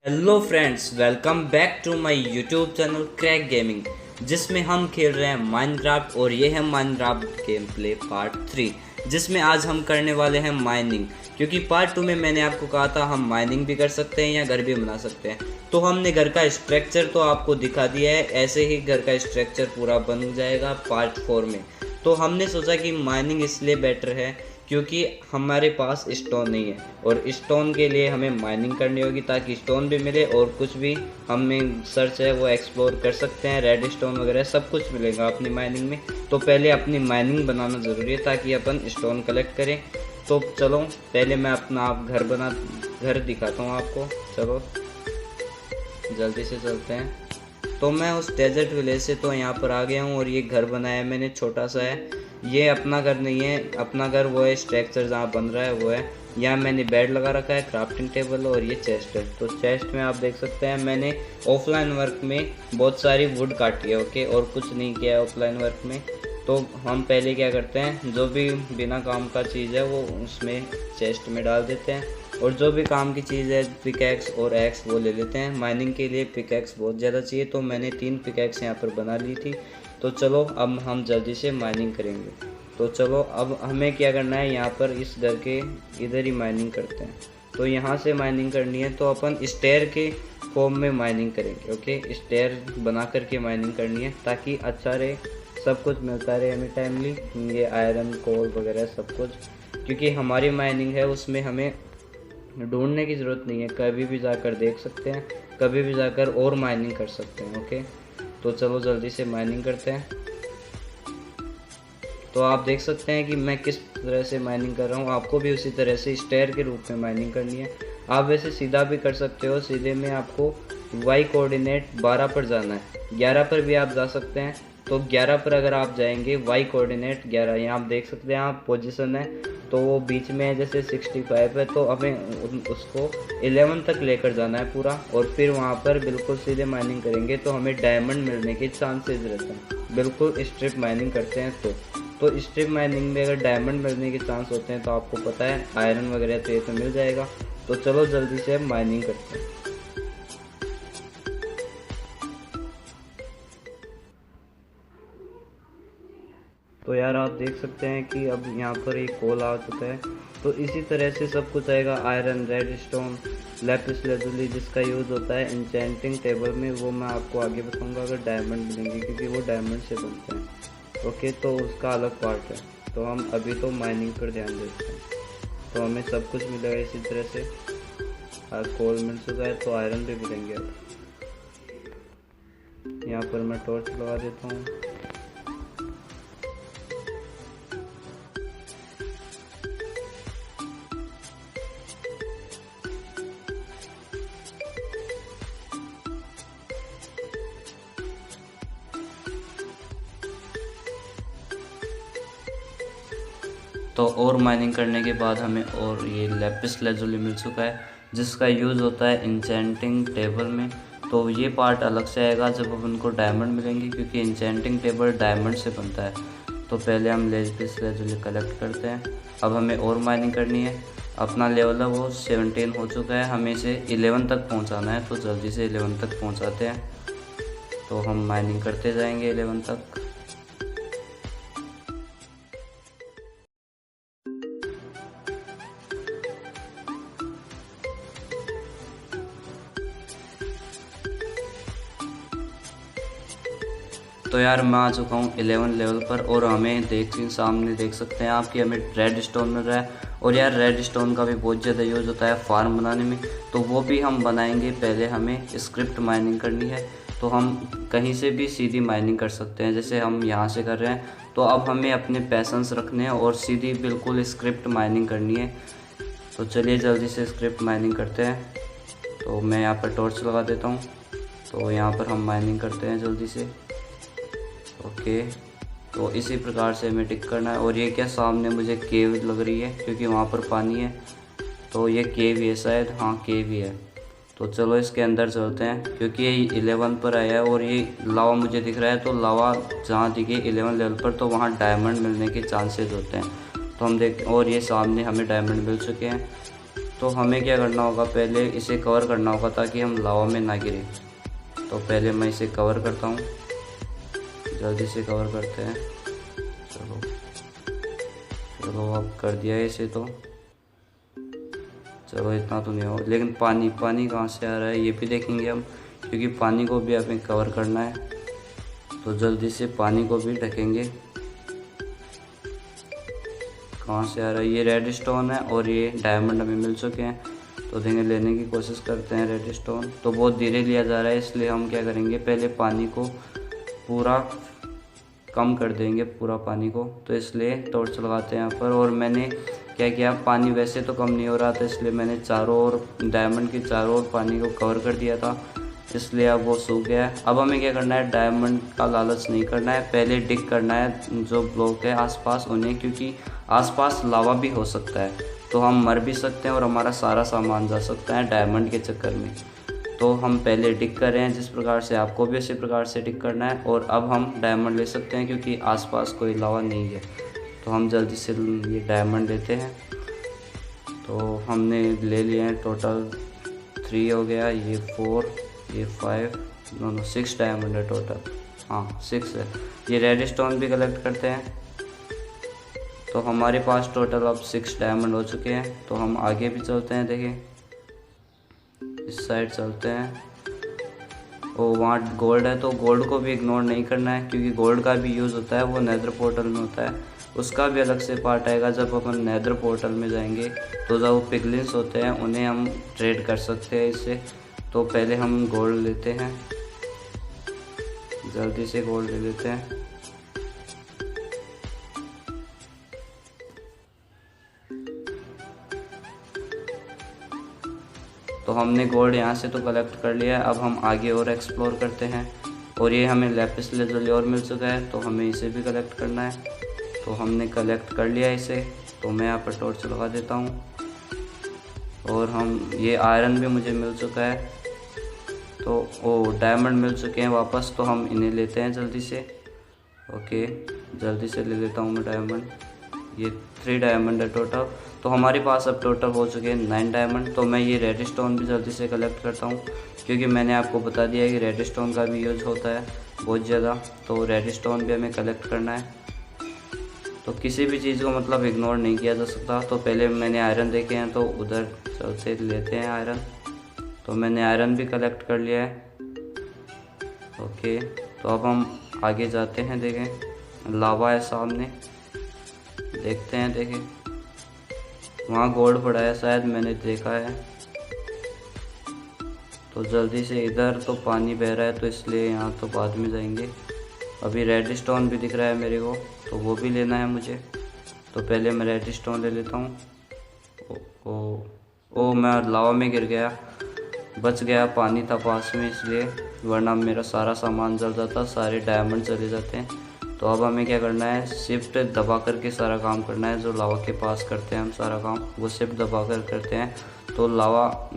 Hello friends, welcome back to my YouTube channel crack gaming, जिसमें हम खेल रहे हैं माइनक्राफ्ट। और ये है माइनक्राफ्ट गेम प्ले पार्ट 3, जिसमें आज हम करने वाले हैं माइनिंग। क्योंकि पार्ट 2 में मैंने आपको कहा था हम माइनिंग भी कर सकते हैं या घर भी बना सकते हैं। तो हमने घर का स्ट्रक्चर तो आपको दिखा दिया है, ऐसे ही घर का स्ट्रक्चर पूरा बन जाएगा पार्ट 4 में। तो हमने सोचा कि माइनिंग इसलिए बेटर है क्योंकि हमारे पास स्टोन नहीं है, और स्टोन के लिए हमें माइनिंग करनी होगी ताकि स्टोन भी मिले और कुछ भी हमें सर्च है वो एक्सप्लोर कर सकते हैं। रेड स्टोन वगैरह सब कुछ मिलेगा अपनी माइनिंग में। तो पहले अपनी माइनिंग बनाना ज़रूरी है ताकि अपन स्टोन कलेक्ट करें। तो चलो पहले मैं अपना घर दिखाता हूँ आपको। चलो जल्दी से चलते हैं। तो मैं उस डेजर्ट विलेज से तो यहाँ पर आ गया हूँ और ये घर बनाया मैंने, छोटा सा है। ये अपना घर नहीं है, अपना घर वो है, स्ट्रक्चर जहाँ बन रहा है वो है। यहाँ मैंने बेड लगा रखा है, क्राफ्टिंग टेबल, और ये चेस्ट है। तो चेस्ट में आप देख सकते हैं मैंने ऑफलाइन वर्क में बहुत सारी वुड काटी है, ओके, और कुछ नहीं किया है ऑफलाइन वर्क में। तो हम पहले क्या करते हैं, जो भी बिना काम का चीज़ है वो उसमें चेस्ट में डाल देते हैं, और जो भी काम की चीज़ है पिकैक्स और एक्स वो ले लेते हैं। माइनिंग के लिए पिकैक्स बहुत ज़्यादा चाहिए, तो मैंने 3 पिकैक्स यहाँ पर बना ली थी। तो चलो अब हम जल्दी से माइनिंग करेंगे। तो चलो अब हमें क्या करना है, यहाँ पर इस घर के इधर ही माइनिंग करते हैं। तो यहाँ से माइनिंग करनी है तो अपन स्टेयर के फॉर्म में माइनिंग करेंगे, ओके। स्टेयर बना करके माइनिंग करनी है ताकि अच्छा रहे, सब कुछ मिलता रहे हमें टाइमली, ये आयरन कोल वगैरह सब कुछ। क्योंकि हमारी माइनिंग है उसमें हमें ढूंढने की ज़रूरत नहीं है, कभी भी जाकर देख सकते हैं, कभी भी जाकर और माइनिंग कर सकते हैं, ओके। तो चलो जल्दी से माइनिंग करते हैं। तो आप देख सकते हैं कि मैं किस तरह से माइनिंग कर रहा हूँ, आपको भी उसी तरह से स्टेयर के रूप में माइनिंग करनी है। आप वैसे सीधा भी कर सकते हो, सीधे में आपको वाई कोऑर्डिनेट 12 पर जाना है, 11 पर भी आप जा सकते हैं। तो 11 पर अगर आप जाएंगे, वाई कोऑर्डिनेट 11, यहाँ आप देख सकते हैं आप पोजीशन है, तो वो बीच में है, जैसे 65 है, तो हमें उसको 11 तक लेकर जाना है पूरा, और फिर वहाँ पर बिल्कुल सीधे माइनिंग करेंगे तो हमें डायमंड मिलने के चांसेस रहते हैं, बिल्कुल स्ट्रिप माइनिंग करते हैं तो स्ट्रिप माइनिंग में अगर डायमंड मिलने के चांस होते हैं तो आपको पता है आयरन वगैरह तो ये तो मिल जाएगा। तो चलो जल्दी से माइनिंग करते हैं। तो यार आप देख सकते हैं कि अब यहाँ पर एक कोल आ चुका है। तो इसी तरह से सब कुछ आएगा, iron, red stone, Lapis lazuli, जिसका यूज़ होता है इंचेंटिंग टेबल में, वो मैं आपको आगे बताऊंगा अगर डायमंड मिलेंगे, क्योंकि वो डायमंड से बनते हैं, ओके। तो उसका अलग पार्ट है। तो हम अभी तो माइनिंग पर ध्यान देते हैं। तो हमें सब कुछ मिलेगा इसी तरह से। कोल मिल चुका है तो आयरन भी मिलेंगे। अब यहाँ पर मैं टॉर्च लगा देता हूँ। तो और माइनिंग करने के बाद हमें और ये लैपिस लेजुली मिल चुका है, जिसका यूज़ होता है इंचेंटिंग टेबल में। तो ये पार्ट अलग से आएगा जब अब उनको डायमंड मिलेंगे, क्योंकि इंचेंटिंग टेबल डायमंड से बनता है। तो पहले हम लैपिस लेजुली कलेक्ट करते हैं। अब हमें और माइनिंग करनी है। अपना लेवल है वो 17 हो चुका है, हमें इसे 11 तक पहुँचाना है। तो जल्दी से 11 तक पहुँचाते हैं। तो हम माइनिंग करते जाएंगे 11 तक। तो यार मैं आ चुका हूँ 11 लेवल पर, और हमें सामने देख सकते हैं आप कि हमें रेड स्टोन मिल रहा है। और यार रेड स्टोन का भी बहुत ज़्यादा यूज़ होता है फार्म बनाने में, तो वो भी हम बनाएंगे। पहले हमें स्क्रिप्ट माइनिंग करनी है, तो हम कहीं से भी सीधी माइनिंग कर सकते हैं, जैसे हम यहाँ से कर रहे हैं। तो अब हमें अपने पैशंस रखने हैं और सीधी बिल्कुल स्क्रिप्ट माइनिंग करनी है। तो चलिए जल्दी से स्क्रिप्ट माइनिंग करते हैं। तो मैं यहाँ पर टॉर्च लगा देता हूँ। तो यहाँ पर हम माइनिंग करते हैं जल्दी से, ओके। तो इसी प्रकार से हमें टिक करना है। और ये क्या सामने मुझे केव लग रही है, क्योंकि वहाँ पर पानी है। तो ये केव ही है शायद, हाँ केव ही है। तो चलो इसके अंदर चलते हैं, क्योंकि ये 11 पर आया है और ये लावा मुझे दिख रहा है। तो लावा जहाँ दिखे 11 लेवल पर, तो वहाँ डायमंड मिलने के चांसेस होते हैं। तो हम देख, और ये सामने हमें डायमंड मिल चुके हैं। तो हमें क्या करना होगा, पहले इसे कवर करना होगा ताकि हम लावा में ना गिरे। तो पहले मैं इसे कवर करता हूँ, जल्दी से कवर करते हैं। चलो चलो अब कर दिया है इसे। तो चलो इतना तो नहीं हो, लेकिन पानी कहाँ से आ रहा है ये भी देखेंगे हम, क्योंकि पानी को भी हमें कवर करना है। तो जल्दी से पानी को भी ढकेंगे। कहाँ से आ रहा है, ये रेड स्टोन है और ये डायमंड हमें मिल चुके हैं। तो देंगे, लेने की कोशिश करते हैं रेड स्टोन। तो बहुत धीरे लिया जा रहा है, इसलिए हम क्या करेंगे, पहले पानी को पूरा कम कर देंगे, पूरा पानी को। तो इसलिए टॉर्च लगाते हैं यहाँ पर। और मैंने क्या किया, पानी वैसे तो कम नहीं हो रहा था, इसलिए मैंने चारों ओर डायमंड के चारों ओर पानी को कवर कर दिया था, इसलिए अब वो सूख गया है। अब हमें क्या करना है, डायमंड का लालच नहीं करना है, पहले डिग करना है जो ब्लॉक है आसपास उन्हें, क्योंकि आसपास लावा भी हो सकता है, तो हम मर भी सकते हैं और हमारा सारा सामान जा सकता है डायमंड के चक्कर में। तो हम पहले डिग कर रहे हैं, जिस प्रकार से आपको भी इसी प्रकार से डिग करना है। और अब हम डायमंड ले सकते हैं क्योंकि आसपास कोई लावा नहीं है। तो हम जल्दी से ये डायमंड लेते हैं। तो हमने ले लिए हैं, टोटल 3 हो गया, ये 4, ये 5, नो 6 डायमंड है टोटल। हाँ 6 है। ये रेड स्टोन भी कलेक्ट करते हैं। तो हमारे पास टोटल अब 6 डायमंड हो चुके हैं। तो हम आगे भी चलते हैं, देखिए इस साइड चलते हैं। ओ वहाँ गोल्ड है, तो गोल्ड को भी इग्नोर नहीं करना है, क्योंकि गोल्ड का भी यूज़ होता है, वो नेदर पोर्टल में होता है। उसका भी अलग से पार्ट आएगा जब अपन नेदर पोर्टल में जाएंगे। तो जब वो पिगलिन्स होते हैं उन्हें हम ट्रेड कर सकते हैं इससे। तो पहले हम गोल्ड लेते हैं, जल्दी से गोल्ड ले लेते हैं। तो हमने गोल्ड यहाँ से तो कलेक्ट कर लिया है। अब हम आगे और एक्सप्लोर करते हैं। और ये हमें लैपिस लेज़ुली और मिल चुका है, तो हमें इसे भी कलेक्ट करना है। तो हमने कलेक्ट कर लिया इसे। तो मैं यहाँ पर टॉर्च लगा देता हूँ। और हम ये आयरन भी मुझे मिल चुका है। तो ओ डायमंड मिल चुके हैं वापस, तो हम इन्हें लेते हैं जल्दी से। ओके जल्दी से ले लेता हूँ मैं डायमंड। ये 3 डायमंड है टोटल। तो हमारे पास अब टोटल हो चुके हैं 9 डायमंड। तो मैं ये रेड स्टोन भी जल्दी से कलेक्ट करता हूँ, क्योंकि मैंने आपको बता दिया कि रेड स्टोन का भी यूज होता है बहुत ज़्यादा। तो रेड स्टोन भी हमें कलेक्ट करना है। तो किसी भी चीज़ को मतलब इग्नोर नहीं किया जा सकता। तो पहले मैंने आयरन देखे हैं, तो उधर चलते लेते हैं आयरन। तो मैंने आयरन भी कलेक्ट कर लिया है। ओके तो अब हम आगे जाते हैं। देखें लावा है सामने, देखते हैं। देखें वहाँ गोल्ड पड़ा है, शायद मैंने देखा है। तो जल्दी से, इधर तो पानी बह रहा है तो इसलिए यहाँ तो बाद में जाएंगे। अभी रेड स्टोन भी दिख रहा है मेरे को, तो वो भी लेना है मुझे। तो पहले मैं रेड स्टोन ले लेता हूँ। ओ मैं लावा में गिर गया, बच गया, पानी था पास में इसलिए, वरना मेरा सारा सामान जल जाता, सारे डायमंड चले जाते हैं। तो अब हमें क्या करना है, शिफ्ट दबा करके सारा काम करना है। जो लावा के पास करते हैं हम सारा काम, वो शिफ्ट दबा कर करते हैं। तो लावा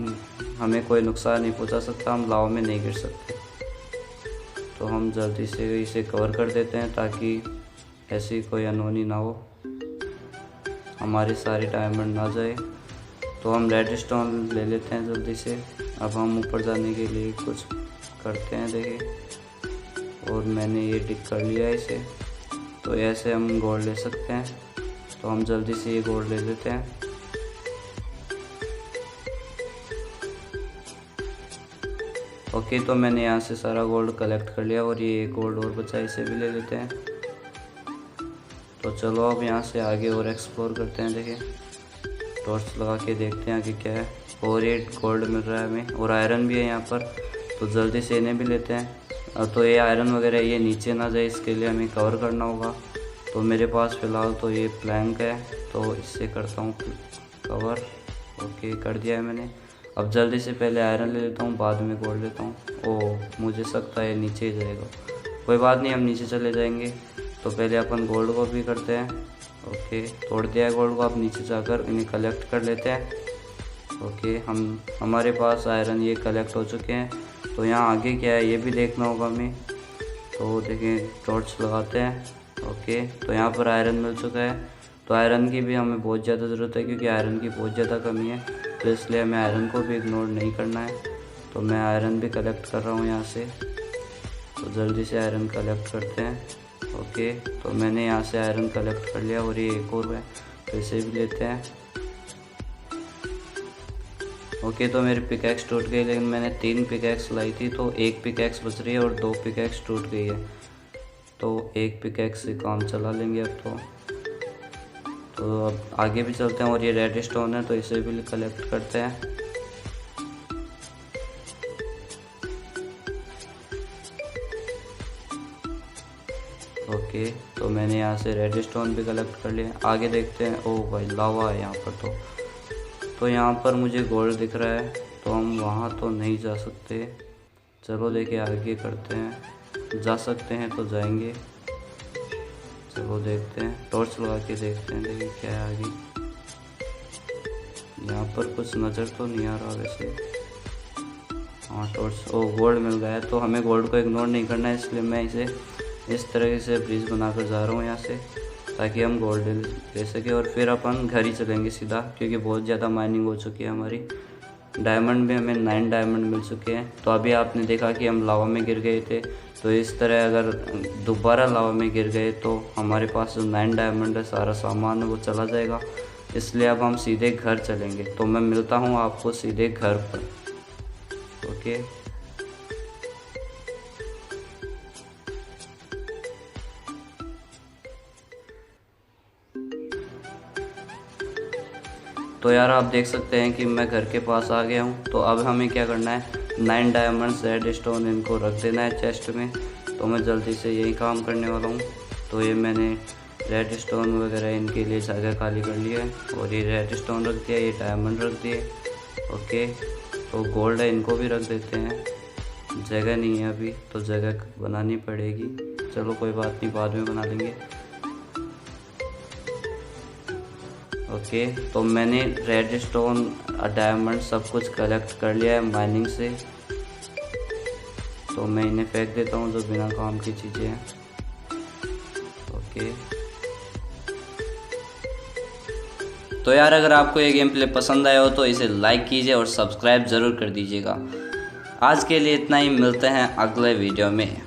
हमें कोई नुकसान नहीं पहुंचा सकता, हम लावा में नहीं गिर सकते। तो हम जल्दी से इसे कवर कर देते हैं ताकि ऐसी कोई अनहोनी ना हो, हमारे सारे डायमंड ना जाए। तो हम रेड स्टोन ले लेते हैं जल्दी से। अब हम ऊपर जाने के लिए कुछ करते हैं, देखिए। और मैंने ये टिक कर लिया इसे। तो ऐसे हम गोल्ड ले सकते हैं। तो हम जल्दी से ये गोल्ड ले लेते हैं। ओके तो मैंने यहाँ से सारा गोल्ड कलेक्ट कर लिया और ये गोल्ड और बचा, इसे भी ले लेते हैं। तो चलो अब यहाँ से आगे और एक्सप्लोर करते हैं। देखिए टॉर्च लगा के देखते हैं कि क्या है। और ये गोल्ड मिल रहा है हमें, और आयरन भी है यहाँ पर। तो जल्दी से इन्हें भी लेते हैं। अब तो ये आयरन वगैरह ये नीचे ना जाए, इसके लिए हमें कवर करना होगा। तो मेरे पास फ़िलहाल तो ये प्लैंक है, तो इससे करता हूँ कवर। ओके कर दिया है मैंने। अब जल्दी से पहले आयरन ले लेता हूँ, बाद में गोल्ड लेता हूँ। ओह मुझे सकता है नीचे ही जाएगा, कोई बात नहीं, हम नीचे चले जाएंगे। तो पहले अपन गोल्ड को भी करते हैं। ओके तोड़ दिया है गोल्ड को, अब नीचे जाकर इन्हें कलेक्ट कर लेते हैं। ओके हमारे पास आयरन ये कलेक्ट हो चुके हैं। तो यहाँ आगे क्या है ये भी देखना होगा हमें। तो देखें टॉर्च लगाते हैं। ओके तो यहाँ पर आयरन मिल चुका है। तो आयरन की भी हमें बहुत ज़्यादा ज़रूरत है, क्योंकि आयरन की बहुत ज़्यादा कमी है। तो इसलिए हमें आयरन को भी इग्नोर नहीं करना है। तो मैं आयरन भी कलेक्ट कर रहा हूँ यहाँ से, तो जल्दी से आयरन कलेक्ट करते हैं। ओके, तो मैंने यहाँ से आयरन कलेक्ट कर लिया और ये एक और है, तो इसे भी लेते हैं। ओके, तो मेरी पिकैक्स टूट गई, लेकिन मैंने 3 पिकैक्स लाई थी, तो 1 पिकैक्स बच रही है और 2 पिकैक्स टूट गई है। तो 1 पिकैक्स से काम चला लेंगे अब तो अब आगे भी चलते हैं। और ये रेड स्टोन है, तो इसे भी कलेक्ट करते हैं। ओके, तो मैंने यहाँ से रेड स्टोन भी कलेक्ट कर लिया। आगे देखते हैं। ओह भाई, लावा है यहाँ पर। तो यहाँ पर मुझे गोल्ड दिख रहा है, तो हम वहाँ तो नहीं जा सकते। चलो देखिए आगे करते हैं, जा सकते हैं तो जाएंगे। चलो देखते हैं, टॉर्च लगा के देखते हैं, देखिए क्या है आगे। यहाँ पर कुछ नज़र तो नहीं आ रहा वैसे। हाँ, टॉर्च, ओ गोल्ड मिल गया है। तो हमें गोल्ड को इग्नोर नहीं करना है, इसलिए मैं इसे इस तरह से ब्रिज बनाकर जा रहा हूँ यहाँ से, ताकि हम गोल्ड ले सके और फिर अपन घर ही चलेंगे सीधा, क्योंकि बहुत ज़्यादा माइनिंग हो चुकी है हमारी। डायमंड भी हमें 9 डायमंड मिल चुके हैं। तो अभी आपने देखा कि हम लावा में गिर गए थे, तो इस तरह अगर दोबारा लावा में गिर गए तो हमारे पास जो 9 डायमंड है, सारा सामान है, वो चला जाएगा। इसलिए अब हम सीधे घर चलेंगे। तो मैं मिलता हूँ आपको सीधे घर पर। ओके, तो यार आप देख सकते हैं कि मैं घर के पास आ गया हूँ। तो अब हमें क्या करना है, 9 डायमंड्स, रेड स्टोन, इनको रख देना है चेस्ट में। तो मैं जल्दी से यही काम करने वाला हूँ। तो ये मैंने रेड स्टोन वगैरह इनके लिए जगह खाली कर लिया है, और ये रेड स्टोन रख दिया, ये डायमंड रख दिए। ओके, तो गोल्ड है, इनको भी रख देते हैं। जगह नहीं है अभी, तो जगह बनानी पड़ेगी। चलो कोई बात नहीं, बाद में बना लेंगे। ओके, तो मैंने रेड स्टोन, डायमंड सब कुछ कलेक्ट कर लिया है माइनिंग से। तो मैं इन्हें फेंक देता हूँ, जो बिना काम की चीज़ें हैं। ओके, तो यार अगर आपको ये गेम प्ले पसंद आया हो तो इसे लाइक कीजिए और सब्सक्राइब ज़रूर कर दीजिएगा। आज के लिए इतना ही, मिलते हैं अगले वीडियो में।